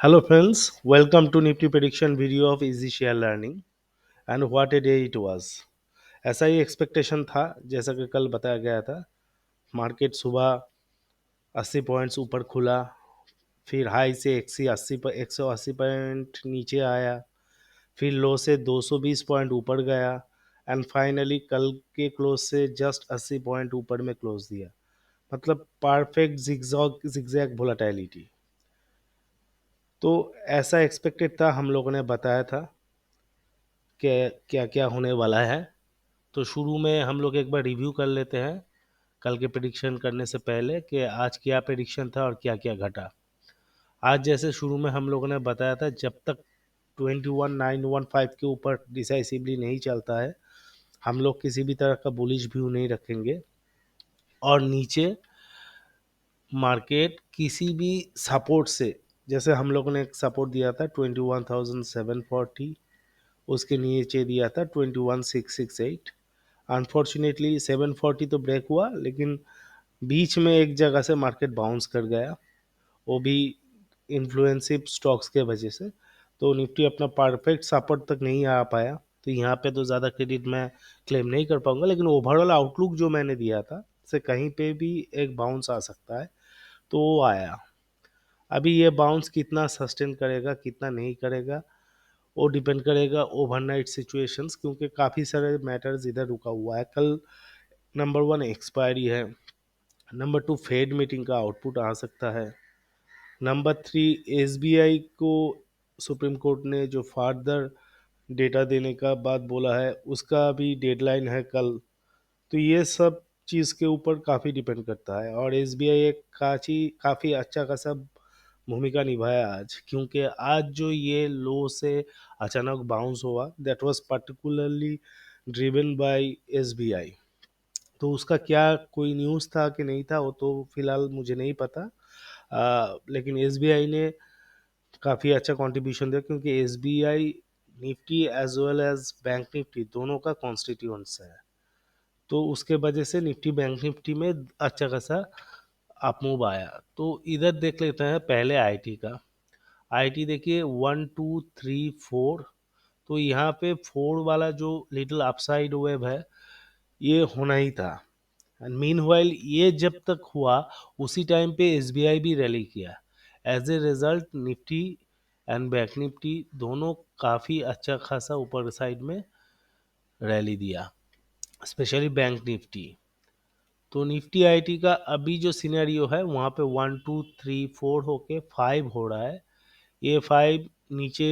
Hello friends, welcome to Nifty prediction video of Easy Share Learning and what a day it was। ऐसा ही expectation था जैसा कि कल बताया गया था। मार्केट सुबह 80 पॉइंट्स ऊपर खुला, फिर हाई से 180 पॉइंट नीचे आया, फिर लो से 220 पॉइंट ऊपर गया एंड फाइनली कल के क्लोज से जस्ट 80 पॉइंट ऊपर में क्लोज दिया। मतलब परफेक्ट जिगजैग वोलेटिलिटी। तो ऐसा एक्सपेक्टेड था, हम लोगों ने बताया था कि क्या क्या होने वाला है। तो शुरू में हम लोग एक बार रिव्यू कर लेते हैं कल के प्रिडिक्शन करने से पहले कि आज क्या प्रिडिक्शन था और क्या क्या घटा। आज जैसे शुरू में हम लोगों ने बताया था, जब तक 21915 के ऊपर डिसाइसिवली नहीं चलता है, हम लोग किसी भी तरह का बुलिश व्यू नहीं रखेंगे और नीचे मार्केट किसी भी सपोर्ट से, जैसे हम लोगों ने एक सपोर्ट दिया था 21,740, उसके नीचे दिया था 21,668। अनफॉर्चुनेटली 740 तो ब्रेक हुआ, लेकिन बीच में एक जगह से मार्केट बाउंस कर गया, वो भी इन्फ्लुएंसिव स्टॉक्स के वजह से। तो निफ्टी अपना परफेक्ट सपोर्ट तक नहीं आ पाया। तो यहाँ पे तो ज़्यादा क्रेडिट मैं क्लेम नहीं कर पाऊंगा, लेकिन ओवरऑल आउटलुक जो मैंने दिया था से कहीं पे भी एक बाउंस आ सकता है, तो वो आया। अभी ये बाउंस कितना सस्टेन करेगा कितना नहीं करेगा वो डिपेंड करेगा ओवरनाइट सिचुएशंस, क्योंकि काफ़ी सारे मैटर्स इधर रुका हुआ है। कल नंबर वन एक्सपायरी है, नंबर टू फेड मीटिंग का आउटपुट आ सकता है, नंबर थ्री एसबीआई को सुप्रीम कोर्ट ने जो फर्दर डेटा देने का बात बोला है उसका भी डेडलाइन है कल। तो ये सब चीज़ के ऊपर काफ़ी डिपेंड करता है, और एसबीआई एक काफ़ी अच्छा खासा भूमिका निभाया आज, क्योंकि आज जो ये लो से अचानक बाउंस हुआ, that was particularly driven by SBI. तो उसका क्या कोई न्यूज़ था कि नहीं था वो तो फिलहाल मुझे नहीं पता। लेकिन एसबीआई ने काफ़ी अच्छा कंट्रीब्यूशन दिया, क्योंकि SBI Nifty as well as bank Nifty दोनों का कॉन्स्टिट्यूंट्स है। तो उसके वजह से निफ्टी बैंक निफ्टी में अच्छा खासा अप मूव आया। तो इधर देख लेते हैं पहले आईटी का। आईटी देखिए 1 2 3 4। तो यहाँ पे 4 वाला जो लिटिल अपसाइड वेव है ये होना ही था। एंड मीनवाइल ये जब तक हुआ उसी टाइम पे एसबीआई भी रैली किया। As a result Nifty and bank Nifty दोनों काफ़ी अच्छा खासा ऊपर साइड में रैली दिया, स्पेशली बैंक निफ्टी। तो निफ्टी आईटी का अभी जो सिनेरियो है वहाँ पे 1 2 3 4 होके 5 हो रहा है। ये 5 नीचे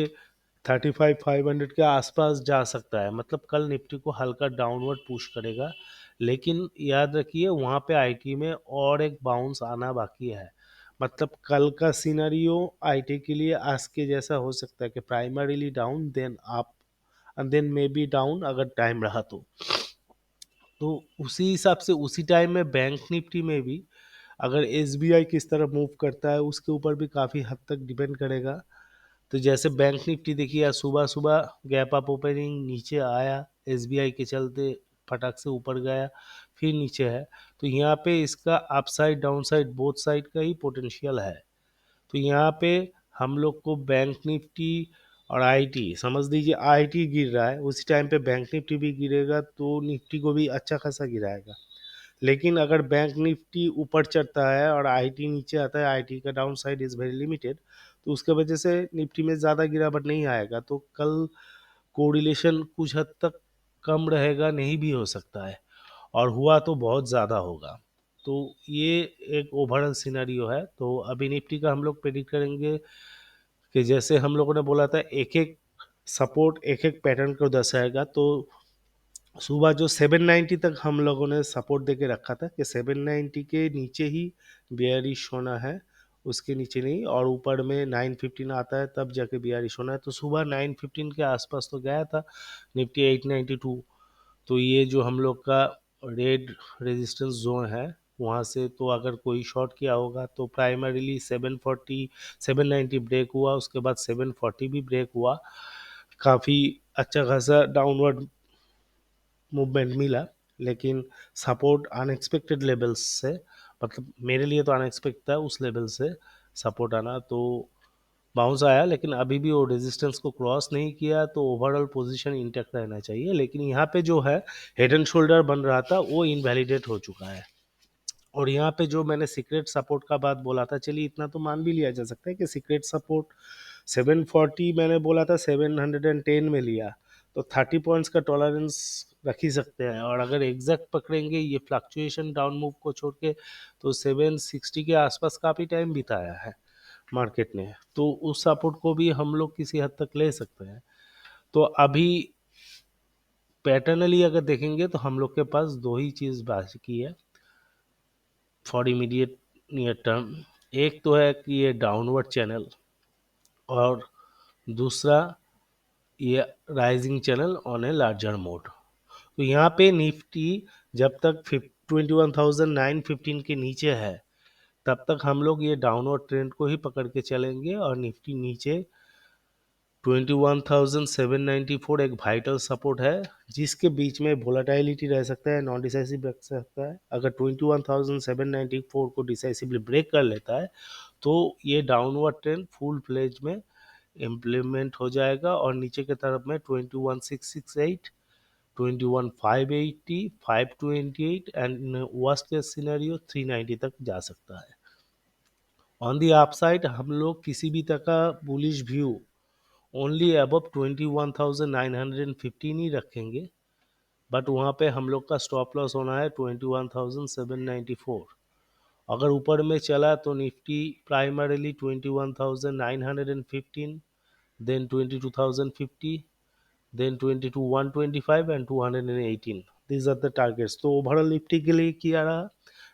35,500 के आसपास जा सकता है, मतलब कल निफ्टी को हल्का डाउनवर्ड पुश करेगा। लेकिन याद रखिए वहाँ पे आईटी में और एक बाउंस आना बाकी है। मतलब कल का सिनेरियो आईटी के लिए आज के जैसा हो सकता है कि primarily down then up and then may be down अगर टाइम रहा तो उसी हिसाब से उसी टाइम में बैंक निफ्टी में भी अगर एसबीआई किस तरह मूव करता है उसके ऊपर भी काफ़ी हद तक डिपेंड करेगा। तो जैसे बैंक निफ्टी देखिए आज सुबह सुबह गैप अप ओपनिंग नीचे आया, एसबीआई के चलते फटाक से ऊपर गया, फिर नीचे है। तो यहाँ पे इसका अपसाइड डाउनसाइड बोथ साइड का ही पोटेंशियल है। तो यहाँ पे हम लोग को बैंक निफ्टी और आईटी समझ लीजिए, आईटी गिर रहा है उसी टाइम पे बैंक निफ्टी भी गिरेगा तो निफ्टी को भी अच्छा खासा गिराएगा। लेकिन अगर बैंक निफ्टी ऊपर चढ़ता है और आईटी नीचे आता है, आईटी का down side is very limited, तो उसके वजह से निफ्टी में ज़्यादा गिरावट नहीं आएगा। तो कल कोरिलेशन कुछ हद तक कम रहेगा, नहीं भी हो सकता है, और हुआ तो बहुत ज़्यादा होगा। तो ये एक ओवरऑल सिनेरियो है। तो अभी निफ्टी का हम लोग प्रेडिक्ट करेंगे कि जैसे हम लोगों ने बोला था एक एक सपोर्ट एक एक पैटर्न को दर्शाएगा। तो सुबह जो 790 तक हम लोगों ने सपोर्ट देके रखा था कि 790 के नीचे ही बेयरिश होना है, उसके नीचे नहीं, और ऊपर में 915 आता है तब जाके बेयरिश होना है। तो सुबह 915 के आसपास तो गया था निफ्टी 892। तो ये जो हम लोग का रेड रेजिस्टेंस जोन है वहाँ से तो अगर कोई शॉर्ट किया होगा तो प्राइमरीली 740 790 ब्रेक हुआ, उसके बाद 740 भी ब्रेक हुआ, काफ़ी अच्छा खासा डाउनवर्ड मूवमेंट मिला। लेकिन सपोर्ट अनएक्सपेक्टेड लेवल्स से, मतलब मेरे लिए तो अनएक्सपेक्टेड था उस लेवल से सपोर्ट आना। तो बाउंस आया, लेकिन अभी भी वो रेजिस्टेंस को क्रॉस नहीं किया, तो ओवरऑल पोजीशन इंटैक्ट रहना चाहिए। लेकिन यहाँ पे जो है हेड एंड शोल्डर बन रहा था वो इनवैलिडेट हो चुका है। और यहाँ पे जो मैंने सीक्रेट सपोर्ट का बात बोला था, चलिए इतना तो मान भी लिया जा सकता है कि सीक्रेट सपोर्ट 740 मैंने बोला था 710 में लिया, तो 30 पॉइंट्स का टॉलरेंस रख ही सकते हैं। और अगर एग्जैक्ट पकड़ेंगे ये फ्लक्चुएशन डाउन मूव को छोड़ के, तो 760 के आसपास काफ़ी टाइम बिताया है मार्केट ने, तो उस सपोर्ट को भी हम लोग किसी हद तक ले सकते हैं। तो अभी पैटर्नली अगर देखेंगे तो हम लोग के पास दो ही चीज़ बाकी है फॉर इमीडिएट नियर टर्म। एक तो है कि ये डाउनवर्ड चैनल, और दूसरा ये rising channel on a larger mode. तो यहाँ पे निफ्टी जब तक 21,915 के नीचे है, तब तक हम लोग ये डाउनवर्ड ट्रेंड को ही पकड़ के चलेंगे, और निफ्टी नीचे 21,794 एक वाइटल सपोर्ट है, जिसके बीच में वोलेटिलिटी रह सकता है, नॉन डिसाइसिव रह सकता है। अगर 21,794 को डिसाइसिवली ब्रेक कर लेता है, तो ये डाउनवर्ड ट्रेंड फुल फ्लेज में इम्प्लीमेंट हो जाएगा, और नीचे की तरफ में 21,668, 21,580, 528 एंड वर्स्ट केस सिनेरियो 390 तक जा सकता है। ऑन दी अपसाइड हम लोग किसी भी तरह का बुलिश व्यू ओनली अबव 21,915 ही रखेंगे, बट वहाँ पे हम लोग का स्टॉप लॉस होना है 21,794। अगर ऊपर में चला तो Nifty primarily 21,915, then 22,050, then 22,125 and 218, these are the targets। तो ओवरऑल निफ्टी के लिए क्या रहा,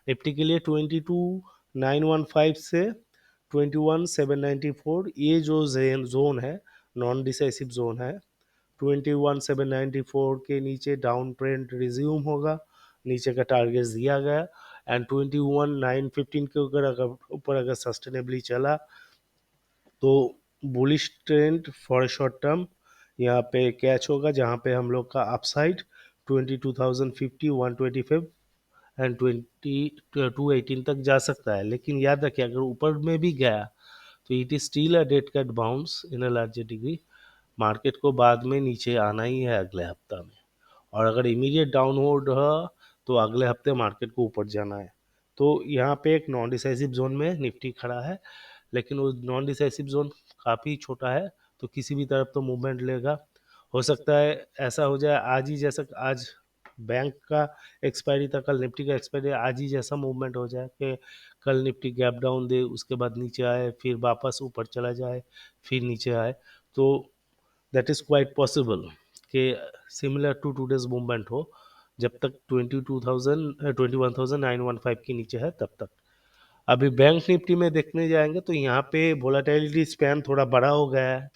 निफ्टी के लिए 22,915 से 21,794 ये जो जोन है, नॉन डिसाइसिव जोन है। 21,794 के नीचे डाउन ट्रेंड रिज्यूम होगा, नीचे का टारगेट दिया गया, एंड 21,915 के ऊपर अगर सस्टेनेबली चला, तो bullish trend for short term यहाँ पे कैच होगा, जहाँ पे हम लोग का अपसाइड 22,050, 125 एंड 218 तक जा सकता है। लेकिन याद रखिए अगर ऊपर में भी गया तो it is still a dead cat bounce in a larger degree. Market को बाद में नीचे आना ही है अगले हफ्ता में, और अगर इमीडिएट डाउनवर्ड रहा तो अगले हफ्ते मार्केट को ऊपर जाना है। तो यहाँ पे एक नॉन डिसाइसिव जोन में निफ्टी खड़ा है, लेकिन वो नॉन डिसाइसिव जोन काफ़ी छोटा है, तो किसी भी तरफ तो मूवमेंट लेगा। हो सकता है ऐसा हो जाए आज ही, जैसा आज बैंक का एक्सपायरी था, कल निफ्टी का एक्सपायरी, आज ही जैसा मूवमेंट हो जाए कि कल निफ्टी गैप डाउन दे, उसके बाद नीचे आए, फिर वापस ऊपर चला जाए, फिर नीचे आए, तो दैट इज़ क्वाइट पॉसिबल कि सिमिलर टू टूडेज मूवमेंट हो, जब तक 21,915 के नीचे है तब तक। अभी बैंक निफ्टी में देखने जाएंगे तो यहाँ पे वोलेटिलिटी स्पैन थोड़ा बड़ा हो गया है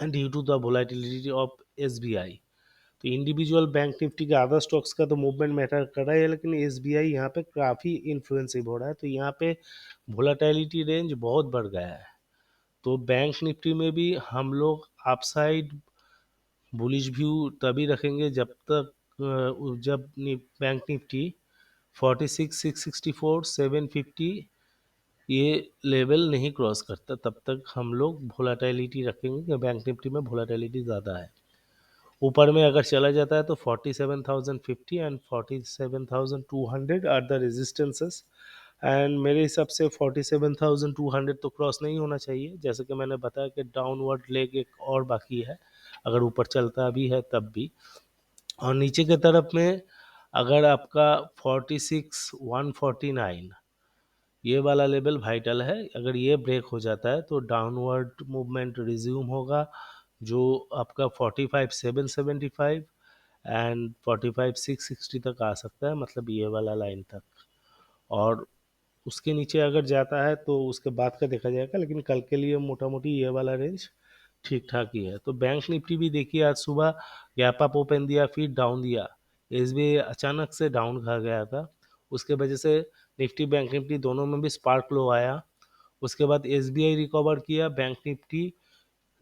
due to the volatility of SBI. तो इंडिविजुअल बैंक निफ्टी के अदर स्टॉक्स का तो मूवमेंट मैटर कर रहा है, लेकिन एसबीआई यहाँ पे काफ़ी इन्फ्लुएंसिव हो रहा है, तो यहाँ पे वोलेटिलिटी रेंज बहुत बढ़ गया है। तो बैंक निफ्टी में भी हम लोग अपसाइड बुलिश व्यू तभी रखेंगे जब तक जब बैंक निफ्टी 46,664, 750 ये लेवल नहीं क्रॉस करता, तब तक हम लोग वोलेटिलिटी रखेंगे कि बैंक निफ्टी में वोलेटिलिटी ज़्यादा है। ऊपर में अगर चला जाता है तो 47,050 and 47,200 are the resistances, and मेरे हिसाब से 47,200 तो क्रॉस नहीं होना चाहिए, जैसे कि मैंने बताया कि डाउनवर्ड लेग एक और बाकी है, अगर ऊपर चलता भी है तब भी। और नीचे की तरफ में अगर आपका 46,149 ये वाला लेवल वाइटल है, अगर ये ब्रेक हो जाता है तो डाउनवर्ड मूवमेंट रिज्यूम होगा, जो आपका 45,775 एंड 45,660 तक आ सकता है, मतलब ये वाला लाइन तक। और उसके नीचे अगर जाता है तो उसके बाद का देखा जाएगा, लेकिन कल के लिए मोटा मोटी ये वाला रेंज ठीक ठाक ही है। तो बैंक निफ्टी भी देखिए आज सुबह गैप अप ओपन दिया, फिर डाउन दिया, एसबीआई अचानक से डाउन खा गया था, उसके वजह से निफ्टी बैंक निफ्टी दोनों में भी स्पार्क लो आया। उसके बाद एसबीआई रिकवर किया, bank Nifty,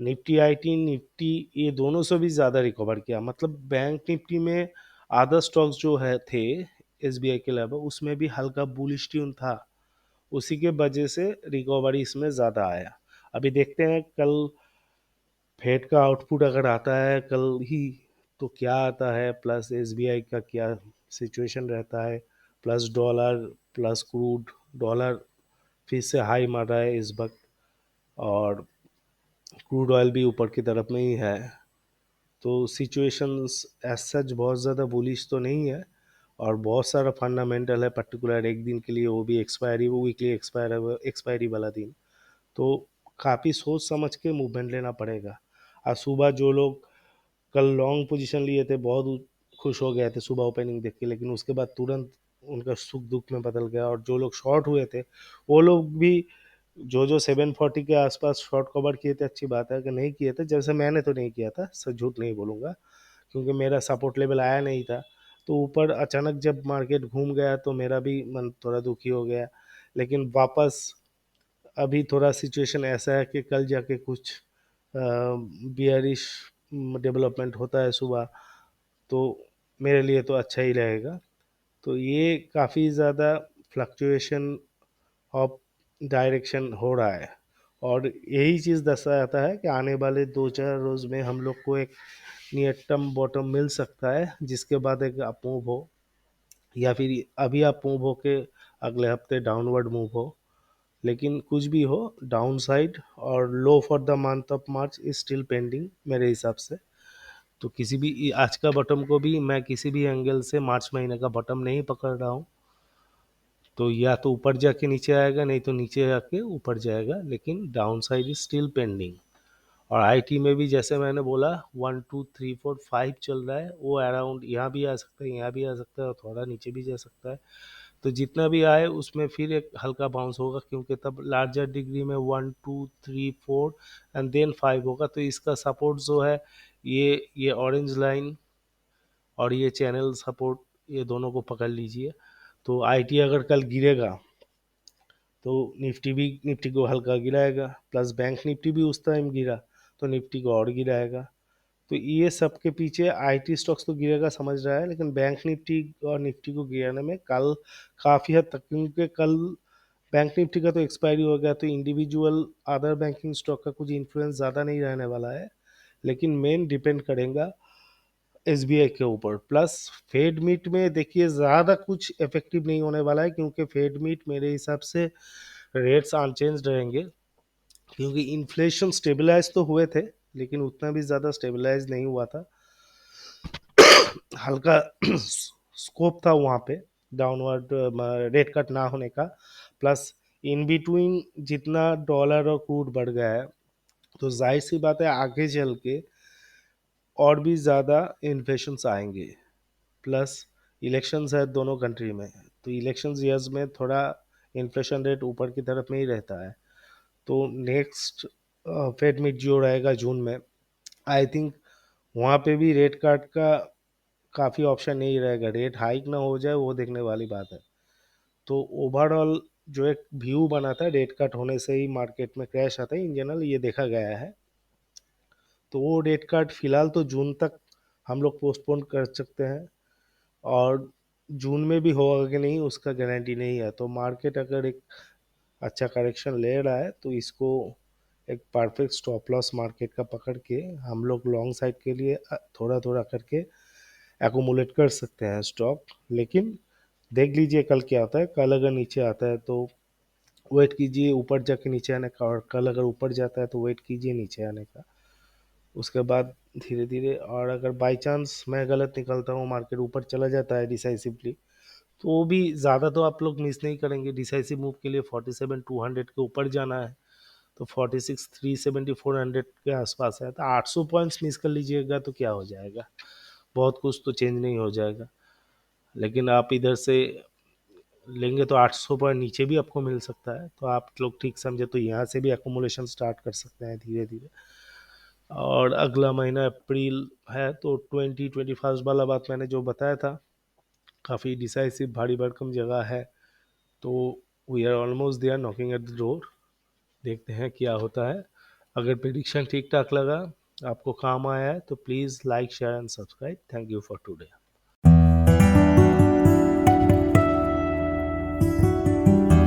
Nifty IT Nifty ये दोनों से भी ज़्यादा रिकवर किया, मतलब बैंक निफ्टी में अदर स्टॉक्स जो है थे एसबीआई के अलावा उसमें भी हल्का बुलिश ट्यून था, उसी के वजह से रिकवरी इसमें ज़्यादा आया। अभी देखते हैं कल फेड का आउटपुट अगर आता है कल ही तो क्या आता है, प्लस एसबीआई का क्या सिचुएशन रहता है, plus dollar, plus crude. Dollar फिर से हाई मार रहा है इस वक्त, और क्रूड ऑयल भी ऊपर की तरफ में ही है। तो सिचुएशंस एज सच बहुत ज़्यादा बुलिश तो नहीं है, और बहुत सारा फंडामेंटल है, पर्टिकुलर एक दिन के लिए, वो भी एक्सपायरी, वो वीकली एक्सपायरी वाला दिन। तो काफ़ी सोच समझ के मूवमेंट लेना पड़ेगा। आज सुबह जो लोग कल लॉन्ग पोजीशन लिए थे बहुत खुश हो गए थे सुबह ओपनिंग देख के, लेकिन उसके बाद तुरंत उनका सुख दुख में बदल गया। और जो लोग शॉर्ट हुए थे वो लोग भी, जो 740 के आसपास शॉर्ट कवर किए थे, अच्छी बात है कि नहीं किए थे, जैसे मैंने तो नहीं किया था, सच झूठ नहीं बोलूँगा, क्योंकि मेरा सपोर्ट लेवल आया नहीं था। तो ऊपर अचानक जब मार्केट घूम गया तो मेरा भी मन थोड़ा दुखी हो गया। लेकिन वापस अभी थोड़ा सिचुएशन ऐसा है कि कल जाके कुछ बियरिश डेवलपमेंट होता है सुबह, तो मेरे लिए तो अच्छा ही रहेगा। तो ये काफ़ी ज़्यादा फ्लक्चुएशन ऑफ डायरेक्शन हो रहा है, और यही चीज़ दर्शाता है कि आने वाले 2-4 रोज़ में हम लोग को एक नियर टर्म बॉटम मिल सकता है, जिसके बाद एक अप मूव हो, या फिर अभी अप मूव हो के अगले हफ्ते डाउनवर्ड मूव हो। लेकिन कुछ भी हो, डाउन साइड और low for the month of March is still pending मेरे हिसाब से। तो किसी भी आज का बॉटम को भी मैं किसी भी एंगल से मार्च महीने का बॉटम नहीं पकड़ रहा हूँ। तो या तो ऊपर जाके नीचे आएगा, नहीं तो नीचे आके ऊपर जाएगा, लेकिन down side is still pending. और आईटी में भी जैसे मैंने बोला 1 2 3 4 5 चल रहा है, वो अराउंड यहाँ भी आ सकता है, यहाँ भी आ सकता है, और थोड़ा नीचे भी जा सकता है। तो जितना भी आए उसमें फिर एक हल्का बाउंस होगा, क्योंकि तब लार्जर डिग्री में 1 2 3 4 एंड देन 5 होगा। तो इसका सपोर्ट जो है, ये ऑरेंज लाइन और ये चैनल सपोर्ट, ये दोनों को पकड़ लीजिए। तो आईटी अगर कल गिरेगा तो निफ्टी को हल्का गिराएगा, प्लस बैंक निफ्टी भी उस टाइम गिरा तो निफ्टी को और गिराएगा। तो ये सब के पीछे आईटी स्टॉक्स तो गिरेगा समझ रहा है, लेकिन बैंक निफ्टी और निफ्टी को गिराने में कल काफ़ी हद तक, क्योंकि कल बैंक निफ्टी का तो एक्सपायरी हो गया, तो इंडिविजुअल अदर बैंकिंग स्टॉक का कुछ इन्फ्लुएंस ज़्यादा नहीं रहने वाला है। लेकिन मेन डिपेंड करेगा एसबीआई के ऊपर। प्लस फेड मीट में देखिए ज़्यादा कुछ इफेक्टिव नहीं होने वाला है, क्योंकि फेड मीट मेरे हिसाब से रेट्स अनचेंज रहेंगे, क्योंकि इन्फ्लेशन स्टेबलाइज तो हुए थे, लेकिन उतना भी ज़्यादा स्टेबलाइज नहीं हुआ था, हल्का स्कोप था वहाँ पे डाउनवर्ड रेट कट ना होने का। प्लस इन बिटवीन जितना डॉलर और क्रूड बढ़ गया है, तो जाहिर सी बात है आगे चल के और भी ज़्यादा इन्फ्लेशन आएंगे। प्लस इलेक्शंस है दोनों कंट्री में, तो इलेक्शंस ईयर्स में थोड़ा इन्फ्लेशन रेट ऊपर की तरफ में ही रहता है। तो नेक्स्ट फेड मीट जो रहेगा जून में, आई थिंक वहाँ पे भी रेट कार्ड का काफ़ी ऑप्शन नहीं रहेगा, रेट हाइक ना हो जाए वो देखने वाली बात है। तो ओवरऑल जो एक व्यू बना था रेट कट होने से ही मार्केट में क्रैश आता है, इन जनरल ये देखा गया है। तो वो रेट कट फिलहाल तो जून तक हम लोग पोस्टपोन कर सकते हैं, और जून में भी होगा कि नहीं उसका गारंटी नहीं है। तो मार्केट अगर एक अच्छा करेक्शन ले रहा है तो इसको एक परफेक्ट स्टॉप लॉस मार्केट का पकड़ के हम लोग लॉन्ग साइड के लिए थोड़ा थोड़ा करके एकोमुलेट कर सकते हैं स्टॉक। लेकिन देख लीजिए कल क्या होता है, कल अगर नीचे आता है तो वेट कीजिए ऊपर जाके नीचे आने का, और कल अगर ऊपर जाता है तो वेट कीजिए नीचे आने का। उसके बाद धीरे धीरे, और अगर बाई चांस मैं गलत निकलता हूँ, मार्केट ऊपर चला जाता है डिसाइसिवली, तो वो भी ज़्यादा तो आप लोग मिस नहीं करेंगे। डिसाइसिव मूव के लिए 47 200 के ऊपर जाना है, तो 46 370 400 के आसपास है, तो 800 पॉइंट्स मिस कर लीजिएगा तो क्या हो जाएगा, बहुत कुछ तो चेंज नहीं हो जाएगा। लेकिन आप इधर से लेंगे तो 800 पॉइंट नीचे भी आपको मिल सकता है, तो आप लोग ठीक समझे तो यहाँ से भी एकोमोलेशन स्टार्ट कर सकते हैं धीरे धीरे। और अगला महीना अप्रैल है, तो 20 21 वाला बात मैंने जो बताया था, काफ़ी डिसाइसिव भारी भरकम जगह है। तो we are almost there knocking at the door. देखते हैं क्या होता है। अगर प्रिडिक्शन ठीक ठाक लगा, आपको काम आया है, तो please like share and subscribe. Thank you for today.